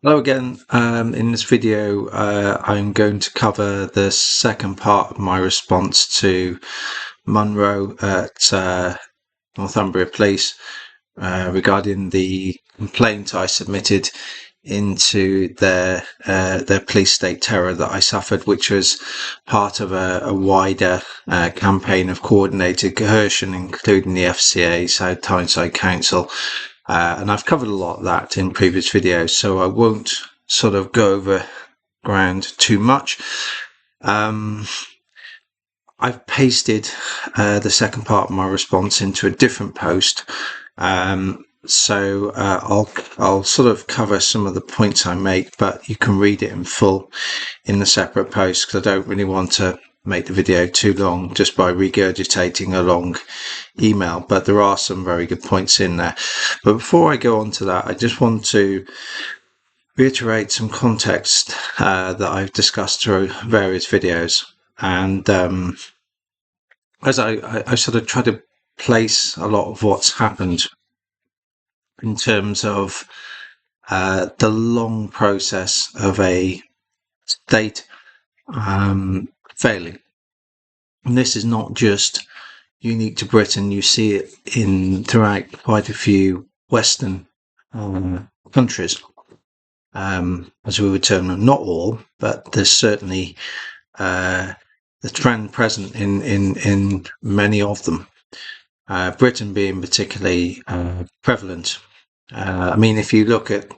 Hello again. In this video, I'm going to cover the second part of my response to Munro at Northumbria Police regarding the complaint I submitted into their police state terror that I suffered, which was part of a wider campaign of coordinated coercion, including the FCA, South Tyneside Council. And I've covered a lot of that in previous videos, so I won't sort of go over ground too much. I've pasted the second part of my response into a different post, so I'll sort of cover some of the points I make, but you can read it in full in the separate post because I don't really want to make the video too long just by regurgitating a long email, but there are some very good points in there. But before I go on to that, I just want to reiterate some context that I've discussed through various videos, and as I sort of try to place a lot of what's happened in terms of the long process of a state failing. And this is not just unique to Britain. You see it throughout quite a few Western countries, as we would term them. Not all, but there's certainly the trend present in many of them. Britain being particularly prevalent. I mean, if you look at,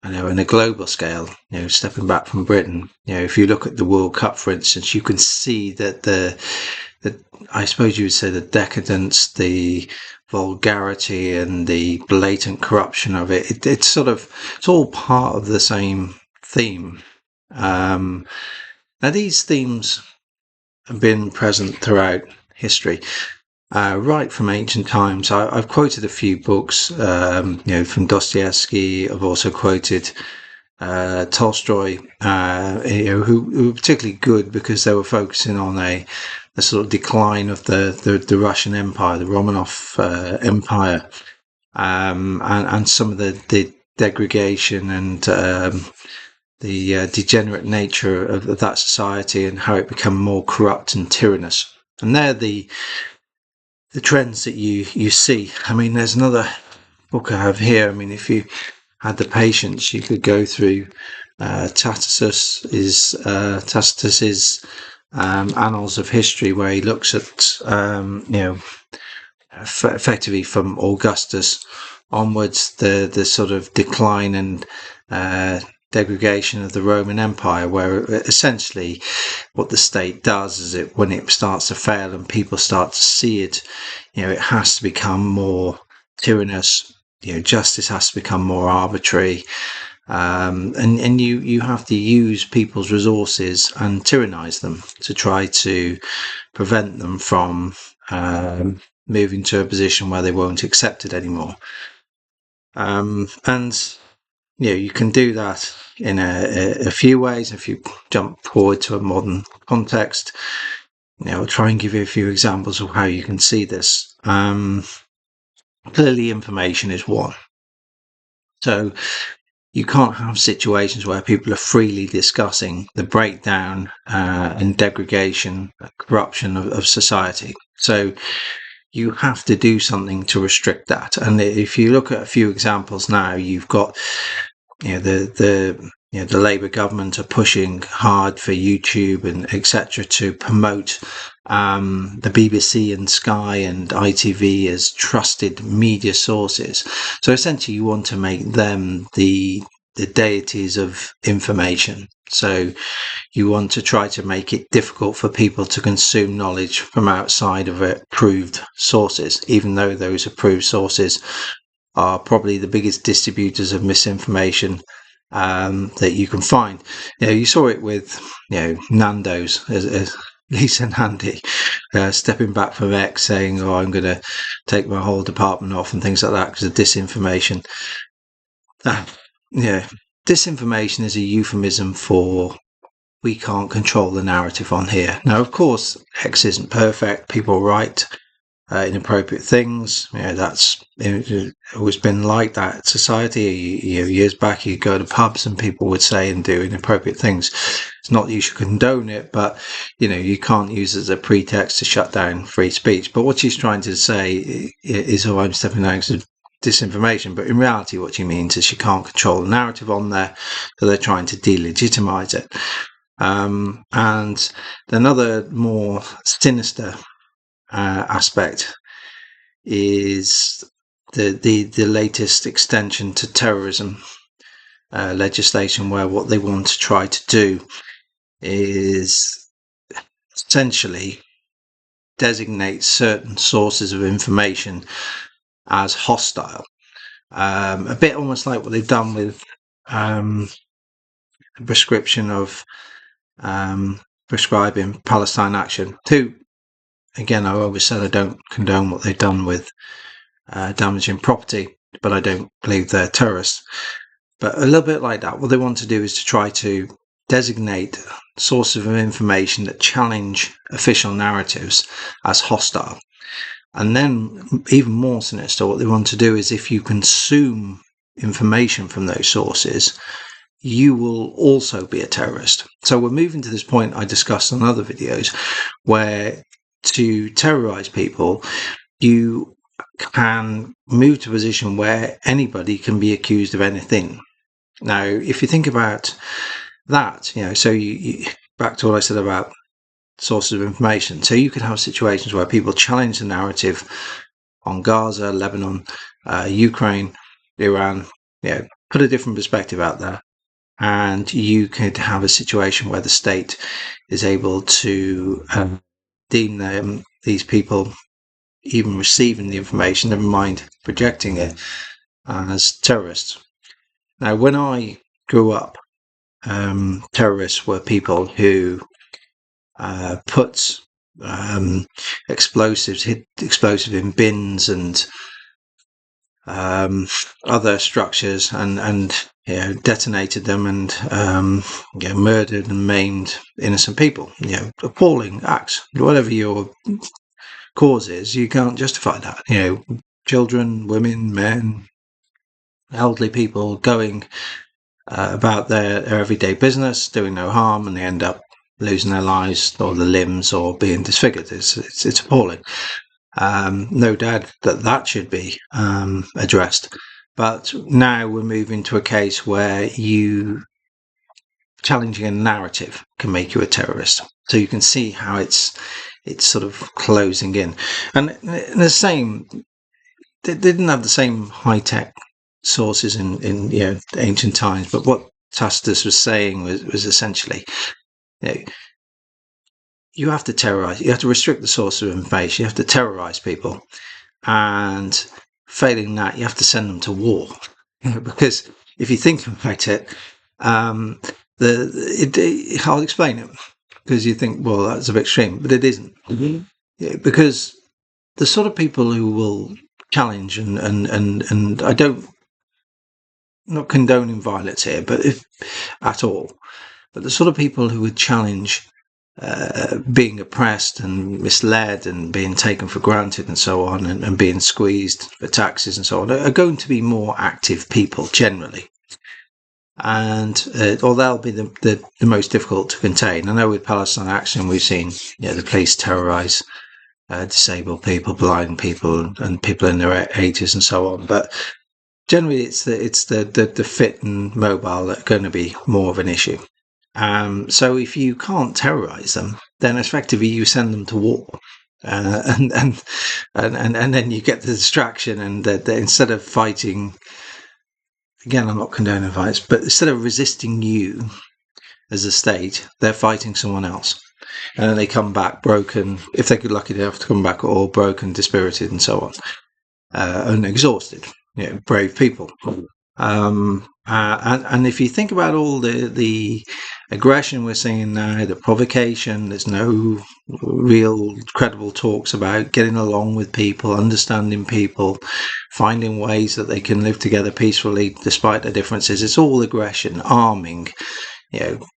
in a global scale, stepping back from Britain, if you look at the World Cup, for instance, you can see that I suppose you would say the decadence, the vulgarity, and the blatant corruption of it. It's all part of the same theme. Now, these themes have been present throughout history. Right from ancient times. I've quoted a few books, from Dostoevsky. I've also quoted Tolstoy, who were particularly good because they were focusing on the sort of decline of the Russian Empire, the Romanov Empire, and some of the degradation and the degenerate nature of that society and how it became more corrupt and tyrannous. And they're the trends that you see. I mean, there's another book I have here. I mean, if you had the patience, you could go through Tacitus's Annals of History, where he looks at effectively from Augustus onwards the sort of decline and degradation of the Roman Empire, where essentially what the state does is when it starts to fail and people start to see it, it has to become more tyrannous. Justice has to become more arbitrary, and you have to use people's resources and tyrannize them to try to prevent them from moving to a position where they won't accept it anymore. And you can do that in a few ways. If you jump forward to a modern context, I'll try and give you a few examples of how you can see this. Clearly, information is one. So you can't have situations where people are freely discussing the breakdown and degradation, corruption of society. So you have to do something to restrict that. And if you look at a few examples now, you've got the Labour government are pushing hard for YouTube and etc. to promote the BBC and Sky and ITV as trusted media sources. So essentially, you want to make them the deities of information. So you want to try to make it difficult for people to consume knowledge from outside of approved sources, even though those approved sources are probably the biggest distributors of misinformation that you can find. You saw it with Nando's, as Lisa Nandy stepping back from X, saying, "Oh, I'm going to take my whole department off," and things like that because of disinformation. Disinformation is a euphemism for we can't control the narrative on here. Now, of course, X isn't perfect. People write inappropriate things. That's always been like that in society. Years back, you go to pubs and people would say and do inappropriate things. It's not that you should condone it, but you can't use it as a pretext to shut down free speech. But what she's trying to say is, oh, I'm stepping down because of disinformation. But in reality, what she means is she can't control the narrative on there, so they're trying to delegitimize it. And another more sinister aspect is the latest extension to terrorism legislation, where what they want to try to do is essentially designate certain sources of information as hostile. A bit almost like what they've done with the prescription of prescribing Palestine Action. Again, I always said I don't condone what they've done with damaging property, but I don't believe they're terrorists. But a little bit like that, what they want to do is to try to designate sources of information that challenge official narratives as hostile. And then, even more sinister, what they want to do is, if you consume information from those sources, you will also be a terrorist. So we're moving to this point I discussed on other videos, where to terrorize people, you can move to a position where anybody can be accused of anything. Now, if you think about that, so you back to what I said about sources of information. So you could have situations where people challenge the narrative on Gaza, Lebanon, Ukraine, Iran, put a different perspective out there. And you could have a situation where the state is able to deem these people, even receiving the information, never mind projecting it, as terrorists. Now, when I grew up, terrorists were people who put explosives, hid explosive in bins and other structures, and detonated them, and murdered and maimed innocent people. Appalling acts. Whatever your cause is, you can't justify that. Children, women, men, elderly people going about their everyday business, doing no harm, and they end up losing their lives or the limbs or being disfigured. It's appalling. No doubt that should be addressed. But now we're moving to a case where you challenging a narrative can make you a terrorist. So you can see how it's sort of closing in. And the same, they didn't have the same high-tech sources in ancient times, but what Tacitus was saying was essentially, you have to terrorize, you have to restrict the source of information, you have to terrorize people, and failing that, you have to send them to war. Because if you think about it, I'll explain it, because you think, well, that's a bit extreme, but it isn't. Because the sort of people who will challenge, and I don't, not condoning violence here, but at all, but the sort of people who would challenge being oppressed and misled and being taken for granted and so on, and being squeezed for taxes and so on, are going to be more active people generally. And or they'll be the most difficult to contain. I know with Palestine Action, we've seen the police terrorise disabled people, blind people, and people in their 80s and so on. But generally, it's the fit and mobile that are going to be more of an issue. So if you can't terrorise them, then effectively you send them to war, and then you get the distraction, and instead of fighting. Again, I'm not condoning violence, but instead of resisting you as a state, they're fighting someone else. And then they come back broken, if they get lucky enough to come back all broken, dispirited, and so on, and exhausted. Brave people. And if you think about all the aggression we're seeing now, the provocation, there's no real credible talks about getting along with people, understanding people, finding ways that they can live together peacefully despite their differences. It's all aggression, arming,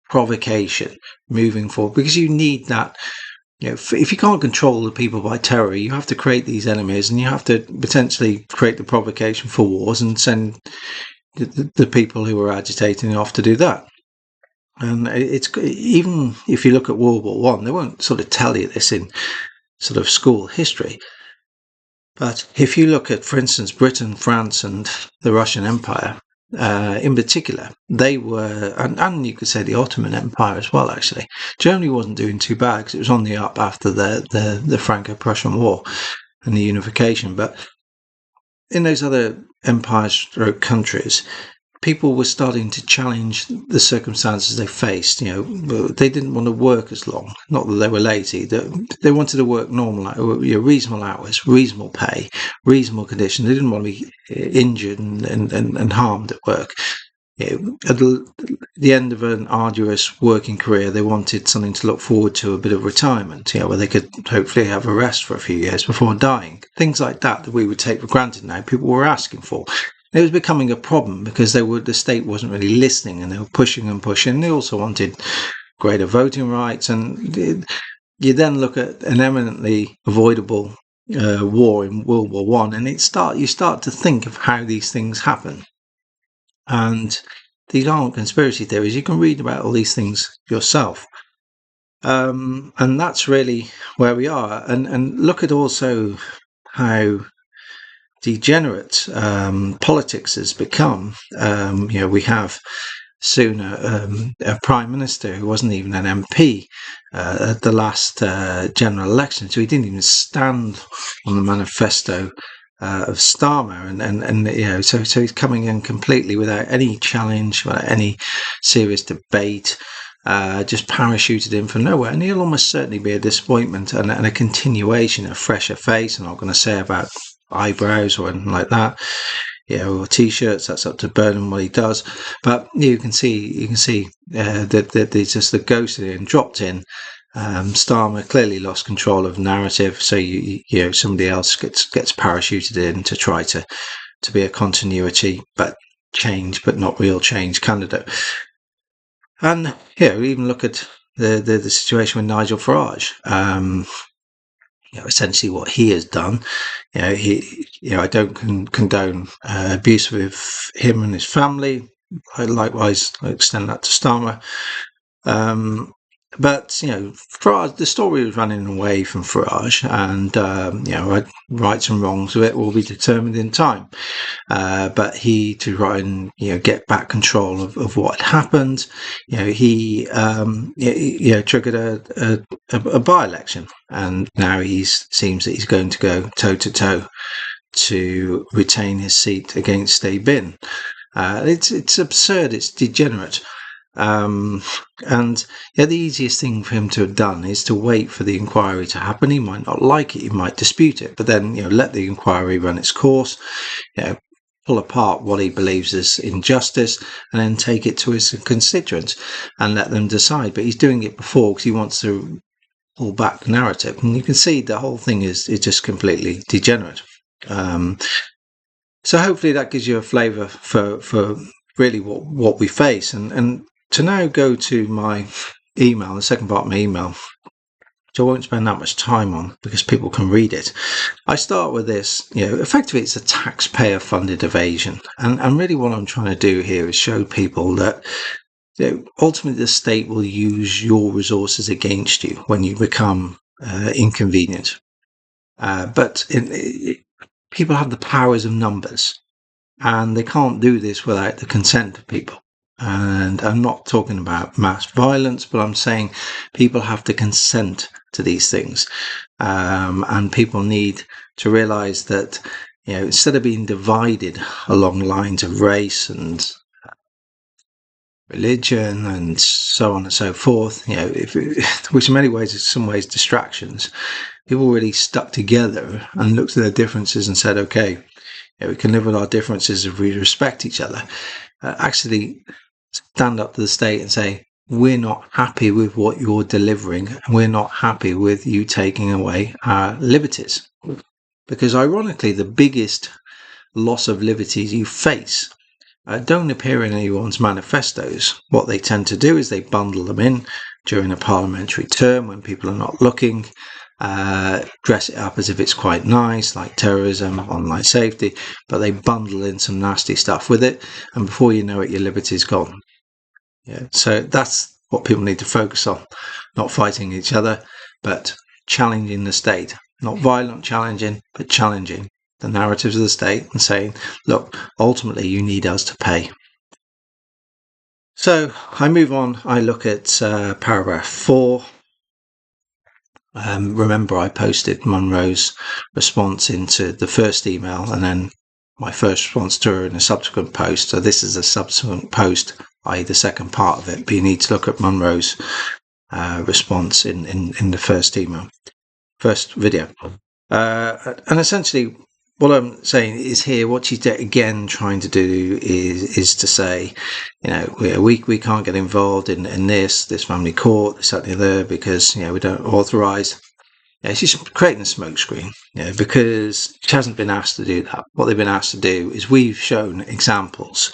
provocation, moving forward, because you need that if you can't control the people by terror, you have to create these enemies, and you have to potentially create the provocation for wars and send the people who are agitating off to do that. And it's, even if you look at World War One, they won't sort of tell you this in sort of school history. But if you look at, for instance, Britain, France, and the Russian Empire, in particular, they were, and you could say the Ottoman Empire as well, actually. Germany wasn't doing too bad because it was on the up after the Franco-Prussian War and the unification. But in those other empires or countries, people were starting to challenge the circumstances they faced. They didn't want to work as long. Not that they were lazy. They wanted to work normal, reasonable hours, reasonable pay, reasonable conditions. They didn't want to be injured and harmed at work. At the end of an arduous working career, they wanted something to look forward to, a bit of retirement, where they could hopefully have a rest for a few years before dying. Things like that we would take for granted now, people were asking for. It was becoming a problem because the state wasn't really listening, and they were pushing and pushing. They also wanted greater voting rights, and you then look at an eminently avoidable war in World War One, and you start to think of how these things happen. And these aren't conspiracy theories. You can read about all these things yourself. And that's really where we are. And look at also how degenerate politics has become. We have soon a prime minister who wasn't even an MP at the last general election, so he didn't even stand on the manifesto of Starmer, and so he's coming in completely without any challenge, without any serious debate. Just parachuted in from nowhere, and he'll almost certainly be a disappointment and a continuation of fresher face. I'm not going to say about eyebrows or anything like that, or t-shirts. That's up to Burnham what he does. But you can see that there's just the ghost and dropped in. Starmer clearly lost control of narrative, so somebody else gets parachuted in to try to be a continuity but not real change candidate. And even look at the situation with Nigel Farage. Essentially what he has done. I don't condone abuse with him and his family. I likewise extend that to Starmer. But Farage, the story was running away from Farage, and rights and wrongs of it will be determined in time. But he, to try and get back control of what had happened, he triggered a by-election, and now seems that he's going to go toe to toe to retain his seat against Steve Bin. It's absurd. It's degenerate. And the easiest thing for him to have done is to wait for the inquiry to happen. He might not like it, he might dispute it, but then let the inquiry run its course, pull apart what he believes is injustice, and then take it to his constituents and let them decide. But he's doing it before because he wants to pull back the narrative, and you can see the whole thing is just completely degenerate. So hopefully that gives you a flavour for really what we face. And to now go to my email, the second part of my email, which I won't spend that much time on because people can read it. I start with this, effectively it's a taxpayer-funded evasion. And really what I'm trying to do here is show people that ultimately the state will use your resources against you when you become inconvenient. But people have the powers of numbers, and they can't do this without the consent of people. And I'm not talking about mass violence, but I'm saying people have to consent to these things. And people need to realise that, instead of being divided along lines of race and religion and so on and so forth, which in many ways is some ways distractions, people really stuck together and looked at their differences and said, okay, we can live with our differences if we respect each other. Actually stand up to the state and say, we're not happy with what you're delivering, and we're not happy with you taking away our liberties. Because ironically, the biggest loss of liberties you face don't appear in anyone's manifestos. What they tend to do is they bundle them in during a parliamentary term when people are not looking, dress it up as if it's quite nice, like terrorism, online safety, but they bundle in some nasty stuff with it, and before you know it, your liberty's gone. Yeah, so that's what people need to focus on, not fighting each other, but challenging the state. Not violent challenging, but challenging the narratives of the state and saying, look, ultimately you need us to pay. So I move on. I look at paragraph 4. Remember, I posted Munro's response into the first email and then my first response to her in a subsequent post. So this is a subsequent post, i.e. the second part of it, but you need to look at Munro's response in the first email, first video. And essentially what I'm saying is here, what she's again trying to do is to say, we can't get involved in this family court, this, that, and the other, because, we don't authorise. She's creating a smokescreen, because she hasn't been asked to do that. What they've been asked to do is we've shown examples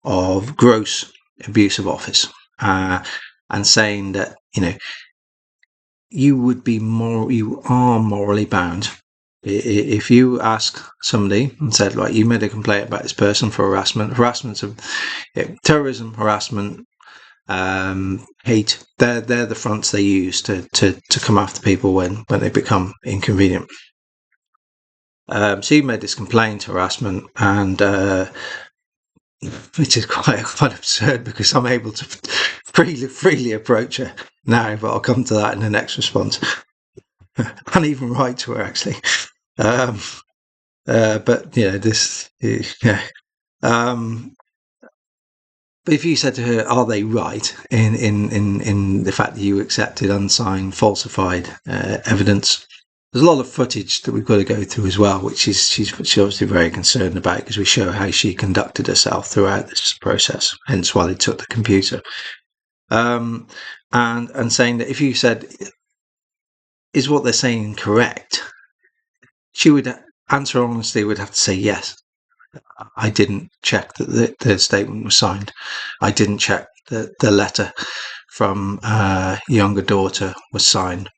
of gross abuse of office, and saying that, you are morally bound. If you ask somebody and said, right, you made a complaint about this person for harassment of terrorism, harassment, hate, they're the fronts they use to come after people when they become inconvenient. So you made this complaint, harassment, and which is quite absurd because I'm able to freely approach her now, but I'll come to that in the next response. And even write to her, actually. But this, but if you said to her, are they right in the fact that you accepted unsigned, falsified evidence? There's a lot of footage that we've got to go through as well, which she's obviously very concerned about, because we show how she conducted herself throughout this process, hence why they took the computer. And saying that if you said, is what they're saying correct, she would answer honestly, would have to say, yes, I didn't check that the statement was signed. I didn't check that the letter from younger daughter was signed.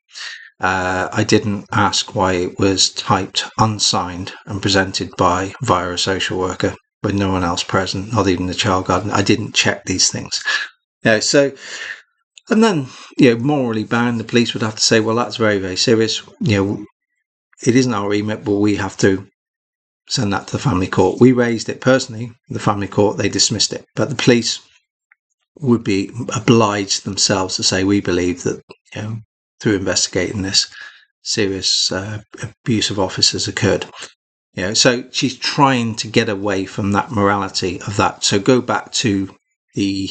I didn't ask why it was typed unsigned and presented via a social worker with no one else present, not even the child guardian. I didn't check these things. So, and then, morally bound, the police would have to say, well, that's very, very serious. It isn't our remit, but we have to send that to the family court. We raised it personally, the family court, they dismissed it. But the police would be obliged themselves to say, we believe that, through investigating this, serious abuse of office has occurred. So she's trying to get away from that morality of that. So go back to the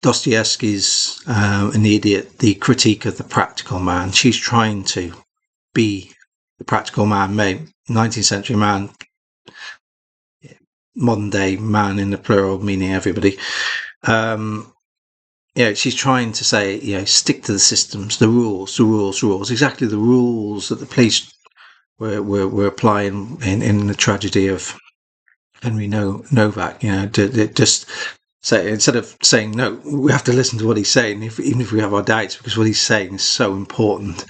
Dostoevsky's An Idiot, the critique of the practical man. She's trying to be the practical man, 19th century man, modern day man in the plural, meaning everybody. She's trying to say, stick to the systems, the rules, exactly the rules that the police were applying in the tragedy of Henry Novak. Just say, instead of saying, no, we have to listen to what he's saying, even if we have our doubts, because what he's saying is so important.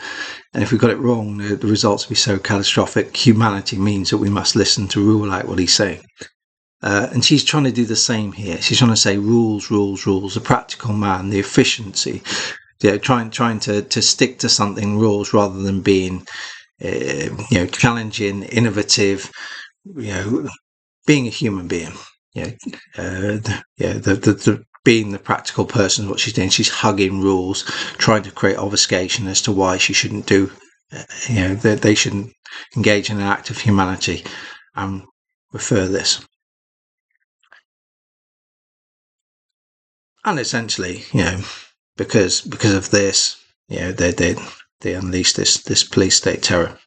And if we got it wrong, the results will be so catastrophic. Humanity means that we must listen to rule out what he's saying. And she's trying to do the same here. She's trying to say rules, the practical man, the efficiency, trying to stick to something, rules, rather than being, challenging, innovative, being a human being. Being the practical person, what she's doing, she's hugging rules, trying to create obfuscation as to why she shouldn't do, that they shouldn't engage in an act of humanity and refer this. And essentially, because of this, they unleashed this police state terror.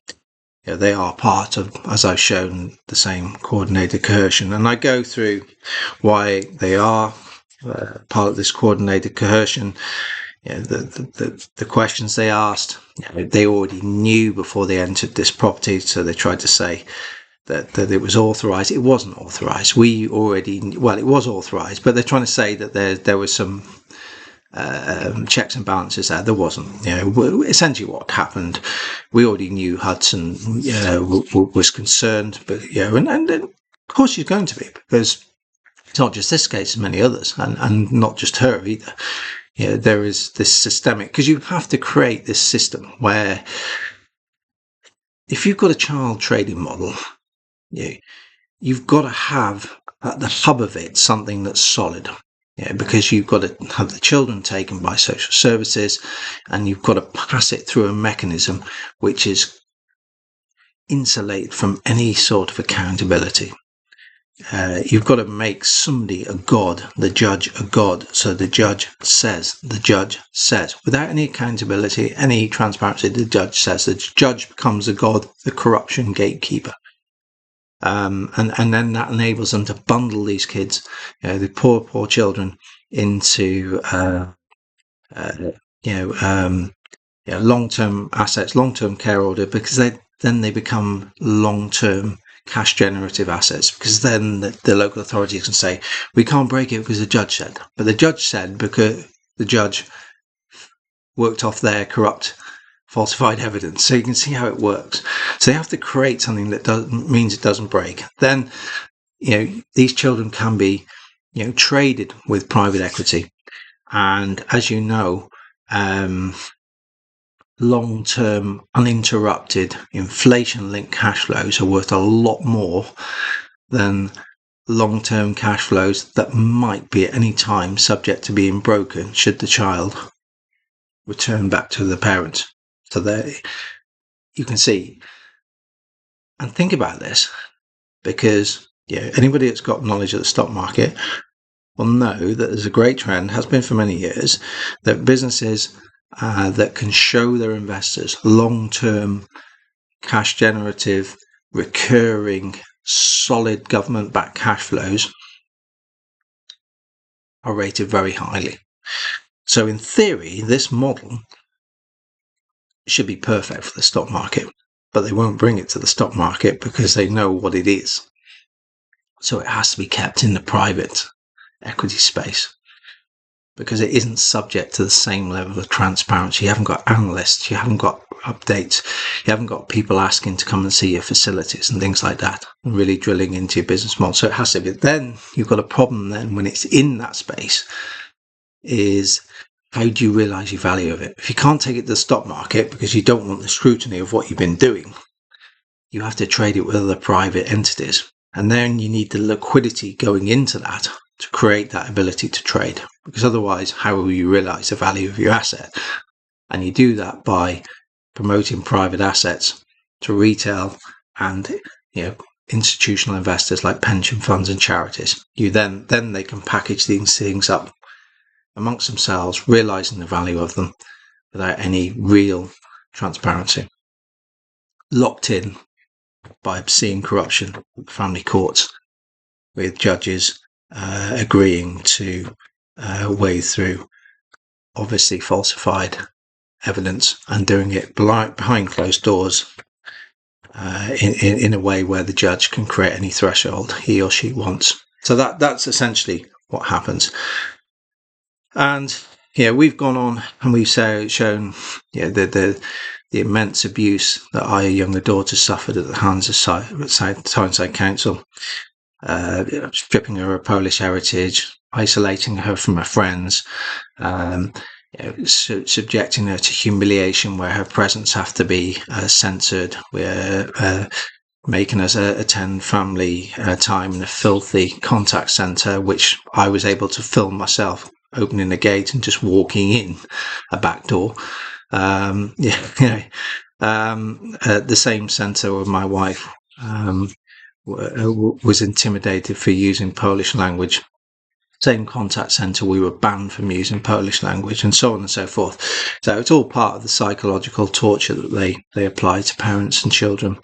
They are part of, as I've shown, the same coordinated coercion, and I go through why they are part of this coordinated coercion. The questions they asked, they already knew before they entered this property, so they tried to say that it was authorised. It wasn't authorised. We already, it was authorised, but they're trying to say that there was some checks and balances there. There wasn't. Essentially what happened, we already knew Hudson was concerned, but and of course she's going to be, because it's not just this case, there's many others, and not just her either. There is this systemic, because you have to create this system where if you've got a child trading model, you've got to have at the hub of it something that's solid. Because you've got to have the children taken by social services, and you've got to pass it through a mechanism which is insulated from any sort of accountability. You've got to make somebody a god, the judge a god. So the judge says, without any accountability, any transparency, the judge says. The judge becomes a god, the corruption gatekeeper. And then that enables them to bundle these kids, the poor children, into long-term assets, long-term care order, because then they become long-term cash generative assets, because then the local authorities can say, we can't break it because the judge said. But the judge said because the judge worked off their corrupt, falsified evidence. So you can see how it works. So they have to create something that means it doesn't break. Then, these children can be, traded with private equity. And as you know, long-term, uninterrupted, inflation-linked cash flows are worth a lot more than long-term cash flows that might be at any time subject to being broken should the child return back to the parents. So there, you can see and think about this, because anybody that's got knowledge of the stock market will know that there's a great trend, has been for many years, that businesses that can show their investors long-term, cash generative, recurring, solid government-backed cash flows are rated very highly. So in theory, this model should be perfect for the stock market, but they won't bring it to the stock market because they know what it is. So it has to be kept in the private equity space, because it isn't subject to the same level of transparency. You haven't got analysts, you haven't got updates, you haven't got people asking to come and see your facilities and things like that, and really drilling into your business model. So it has to be. Then you've got a problem then when it's in that space, is how do you realise your value of it? If you can't take it to the stock market because you don't want the scrutiny of what you've been doing, you have to trade it with other private entities. And then you need the liquidity going into that to create that ability to trade, because otherwise, how will you realise the value of your asset? And you do that by promoting private assets to retail and institutional investors like pension funds and charities. Then they can package these things up amongst themselves, realising the value of them without any real transparency. Locked in by obscene corruption at family courts, with judges agreeing to wade through obviously falsified evidence and doing it behind closed doors in a way where the judge can create any threshold he or she wants. So that's essentially what happens. And we've gone on and we've shown the immense abuse that our younger daughter suffered at the hands of Tyneside Council, stripping her of Polish heritage, isolating her from her friends, subjecting her to humiliation where her presence have to be censored. We're making us attend family time in a filthy contact centre, which I was able to film myself, opening a gate and just walking in a back door. The same centre where my wife was intimidated for using Polish language. Same contact centre, we were banned from using Polish language, and so on and so forth. So it's all part of the psychological torture that they apply to parents and children.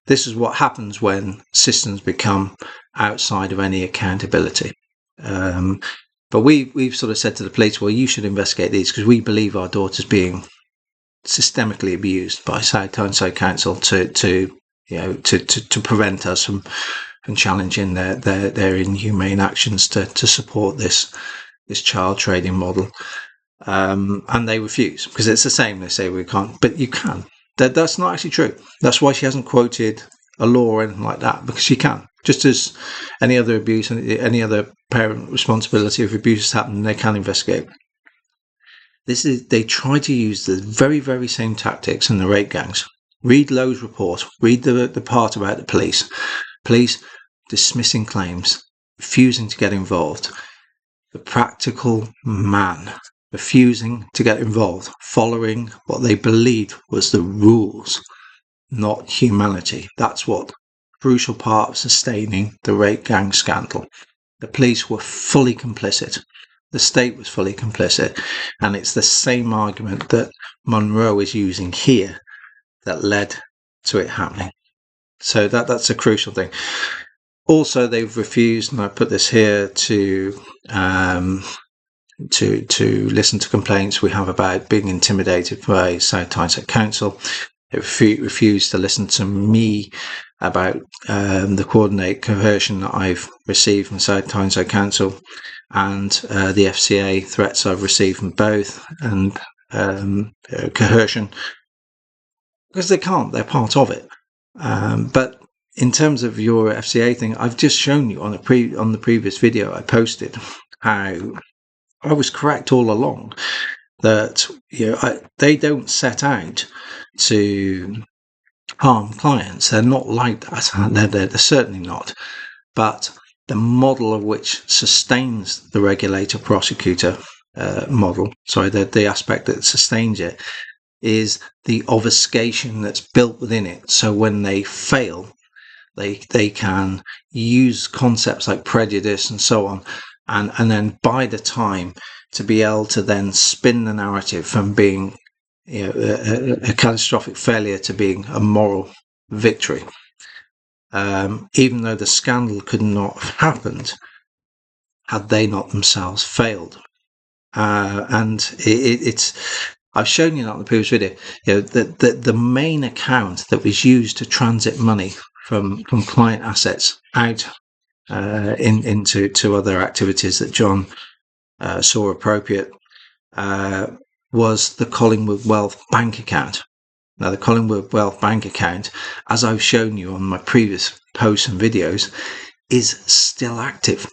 This is what happens when systems become outside of any accountability. But we've sort of said to the police, well, you should investigate these, because we believe our daughter's being systemically abused by Tyneside Council to prevent us from challenging their inhumane actions to support this child trading model. and they refuse because it's the same. They say we can't, but you can. That's not actually true. That's why she hasn't quoted a law or anything like that, because she can. Just as any other abuse and any other parent responsibility, if abuse has happened, they can investigate. They try to use the very, very same tactics in the rape gangs. Read Lowe's report. Read the part about the police. Police dismissing claims, refusing to get involved. The practical man refusing to get involved, following what they believed was the rules, not humanity. That's what crucial part of sustaining the rape gang scandal. The police were fully complicit. The state was fully complicit. And it's the same argument that Munro is using here that led to it happening. So that's a crucial thing. Also, they've refused, and I put this here, to listen to complaints we have about being intimidated by South Tyneside Council. They refused to listen to me about the coordinate coercion that I've received from South Tyneside Council, and the FCA threats I've received from both, and coercion, because they can't. They're part of it. But in terms of your FCA thing, I've just shown you on the previous video I posted how I was correct all along, that they don't set out to harm clients. They're not like that. They're certainly not. But the model of which sustains the regulator prosecutor model, the aspect that sustains it, is the obfuscation that's built within it. So when they fail, they can use concepts like prejudice and so on, and then buy the time to be able to then spin the narrative from being a catastrophic failure to being a moral victory. Even though the scandal could not have happened had they not themselves failed. And it's I've shown you that in the previous video. The main account that was used to transit money from client assets out into other activities that John saw appropriate was the Collingwood Wealth bank account. Now, the Collingwood Wealth bank account, as I've shown you on my previous posts and videos, is still active.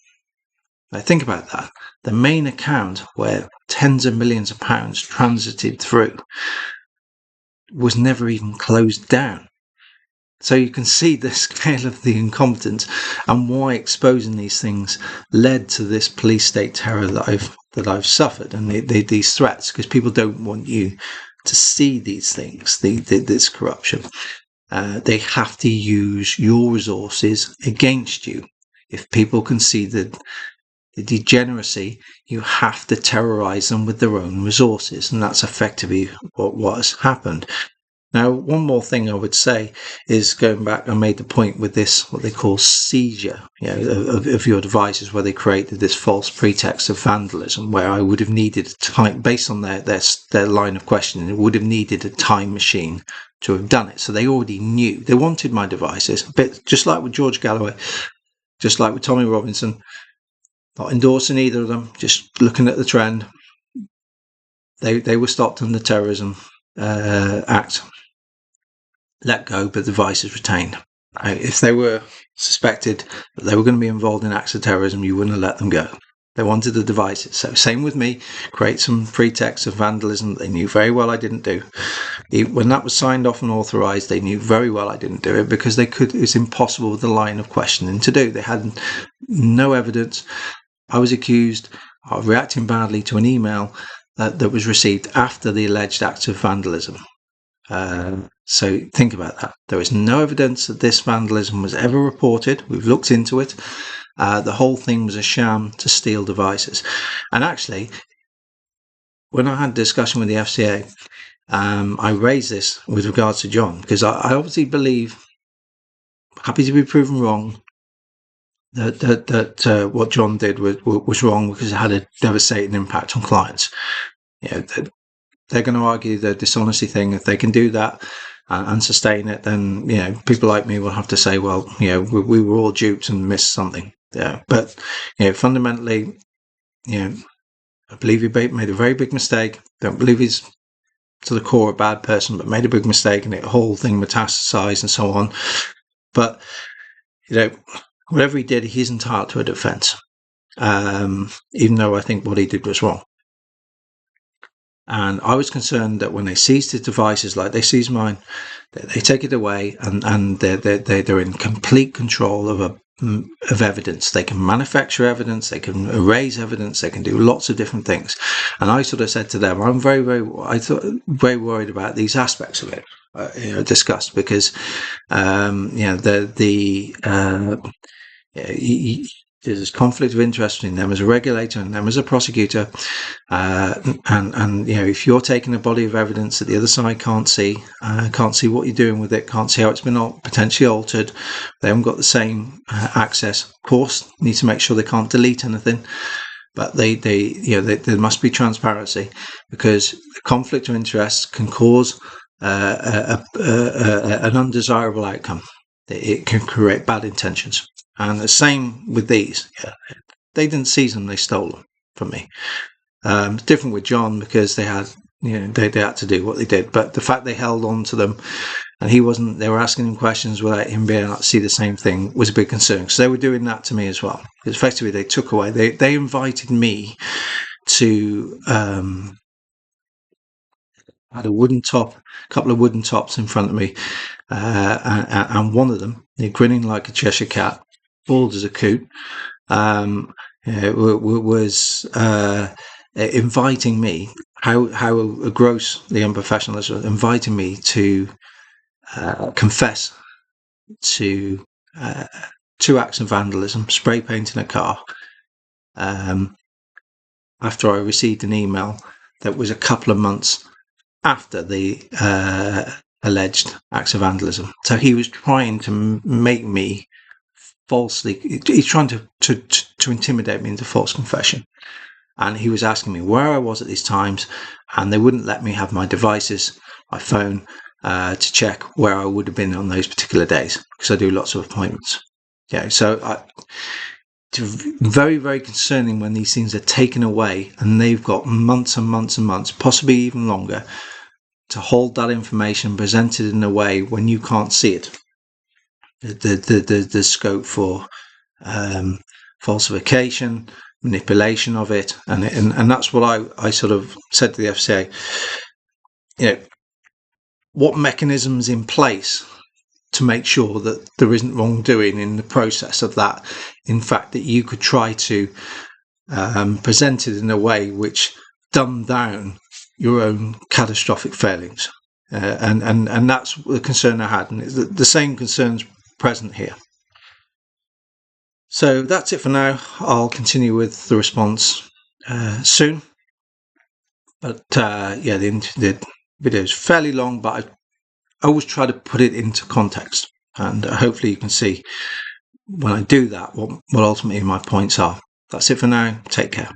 Now, think about that. The main account, where tens of millions of pounds transited through, was never even closed down. So you can see the scale of the incompetence and why exposing these things led to this police state terror that I've suffered, and these threats, because people don't want you to see these things, this corruption. They have to use your resources against you. If people can see the degeneracy, you have to terrorize them with their own resources, and that's effectively what has happened. Now, one more thing I would say is, going back, I made the point with this, what they call seizure, of your devices, where they created this false pretext of vandalism, where I would have needed a time, based on their line of questioning, it would have needed a time machine to have done it. So they already knew. They wanted my devices, a bit just like with George Galloway, just like with Tommy Robinson, not endorsing either of them, just looking at the trend. They were stopped in the Terrorism Act. Let go, but the devices retained. If they were suspected that they were going to be involved in acts of terrorism, you wouldn't have let them go. They wanted the devices. So same with me, create some pretext of vandalism that they knew very well I didn't do. When that was signed off and authorised, they knew very well I didn't do it, because it was impossible with the line of questioning to do. They had no evidence. I was accused of reacting badly to an email that was received after the alleged acts of vandalism. So think about that. There is no evidence that this vandalism was ever reported. We've looked into it. The whole thing was a sham to steal devices. And actually, when I had a discussion with the FCA, I raised this with regards to John, because I obviously believe, happy to be proven wrong, that what John did was wrong, because it had a devastating impact on clients. They're going to argue the dishonesty thing. If they can do that and sustain it, then people like me will have to say, well, we were all duped and missed something. Yeah, but fundamentally, I believe he made a very big mistake. Don't believe he's to the core a bad person, but made a big mistake and the whole thing metastasized and so on. But, whatever he did, he's entitled to a defense, even though I think what he did was wrong. And I was concerned that when they seized his devices, like they seized mine, they take it away and they're in complete control of evidence. They can manufacture evidence, they can erase evidence, they can do lots of different things. And I sort of said to them, I'm very worried about these aspects of it, discussed, because there's conflict of interest between them as a regulator and them as a prosecutor, and if you're taking a body of evidence that the other side can't see what you're doing with it, can't see how it's been potentially altered, they haven't got the same access. Of course, need to make sure they can't delete anything, but there must be transparency, because the conflict of interest can cause an undesirable outcome. It can create bad intentions. And the same with these. Yeah. They didn't seize them; they stole them from me. It's different with John, because they had to do what they did. But the fact they held on to them, and they were asking him questions without him being able to see the same thing, was a big concern. So they were doing that to me as well. Because effectively, they took away. They invited me to. I had a couple of wooden tops in front of me, and one of them, grinning like a Cheshire cat, bald as a coot, was inviting me. How gross the unprofessionalism was, inviting me to confess to 2 acts of vandalism, spray painting a car, after I received an email that was a couple of months after the alleged acts of vandalism. So he was trying to make me he's trying to intimidate me into false confession. And he was asking me where I was at these times, and they wouldn't let me have my devices, my phone, to check where I would have been on those particular days, because I do lots of appointments. So it's very, very concerning when these things are taken away and they've got months and months and months, possibly even longer, to hold that information presented in a way when you can't see it. The scope for falsification, manipulation of it, and that's what I sort of said to the FCA. What mechanisms in place to make sure that there isn't wrongdoing in the process of that? In fact, that you could try to present it in a way which dumbed down your own catastrophic failings, and that's the concern I had, and the same concerns present here. So that's it for now. I'll continue with the response soon. But the video is fairly long, but I always try to put it into context, and hopefully you can see when I do that what ultimately my points are. That's it for now. Take care.